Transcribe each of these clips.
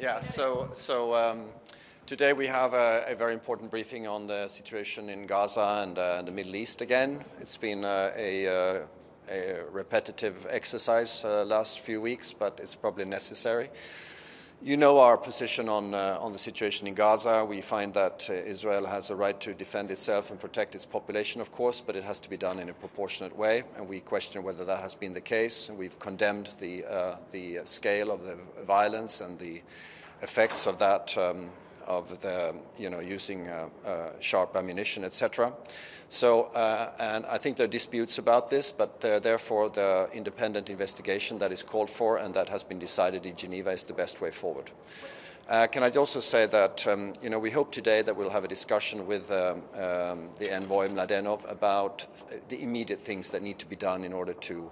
Yeah, today we have a very important briefing on the situation in Gaza and the Middle East again. It's been a repetitive exercise last few weeks, but it's probably necessary. You know our position on the situation in Gaza. We find that Israel has a right to defend itself and protect its population, of course, but it has to be done in a proportionate way, and we question whether that has been the case. And we've condemned the scale of the violence and the effects of that, using sharp ammunition, etc. And I think there are disputes about this, but therefore the independent investigation that is called for and that has been decided in Geneva is the best way forward. Can I also say that we hope today that we'll have a discussion with the envoy Mladenov about the immediate things that need to be done in order to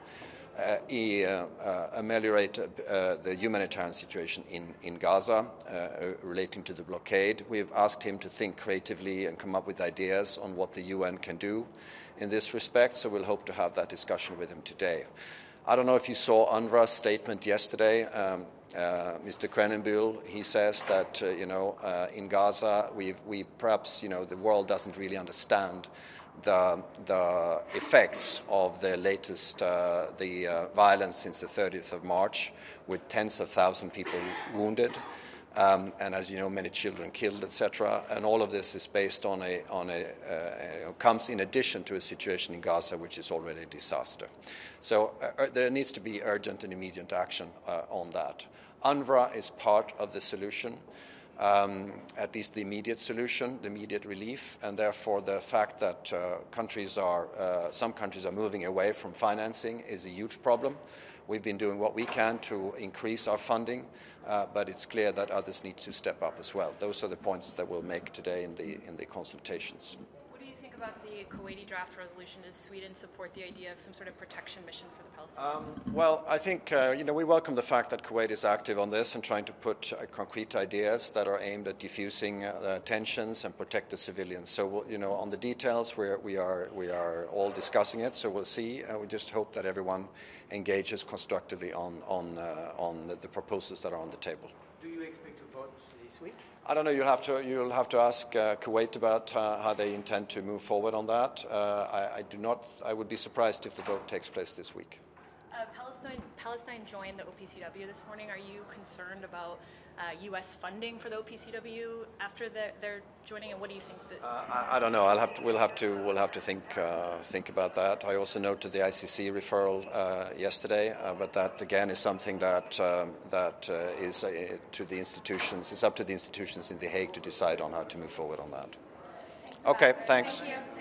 ameliorate the humanitarian situation in Gaza relating to the blockade. We've asked him to think creatively and come up with ideas on what the UN can do in this respect, so we'll hope to have that discussion with him today. I don't know if you saw UNRWA's statement yesterday. Mr. Krenenbühl, he says that in Gaza we perhaps the world doesn't really understand the effects of the latest violence since the 30th of March, with tens of thousands of people wounded, and as you know, many children killed, etc. And all of this is based on comes in addition to a situation in Gaza which is already a disaster. So there needs to be urgent and immediate action on that. UNRWA is part of the solution. At least the immediate solution, the immediate relief, and therefore the fact that some countries are moving away from financing is a huge problem. We've been doing what we can to increase our funding, but it's clear that others need to step up as well. Those are the points that we'll make today in the consultations. What do you think about the Kuwaiti draft resolution? Does Sweden support the idea of some sort of protection mission for the Palestinians? Well, I think we welcome the fact that Kuwait is active on this and trying to put concrete ideas that are aimed at diffusing tensions and protect the civilians. So, on the details, we are all discussing it. So we'll see. We just hope that everyone engages constructively on the proposals that are on the table. Do you expect to vote this week? I don't know. You'll have to ask Kuwait about how they intend to move forward on that. I do not. I would be surprised if the vote takes place this week. Palestine joined the OPCW this morning. Are you concerned about U.S. funding for the OPCW after their joining, and what do you think? I don't know. We'll have to think about that. I also noted the ICC referral yesterday, but that again is something that is to the institutions. It's up to the institutions in The Hague to decide on how to move forward on that. Okay. Thanks. Thank you.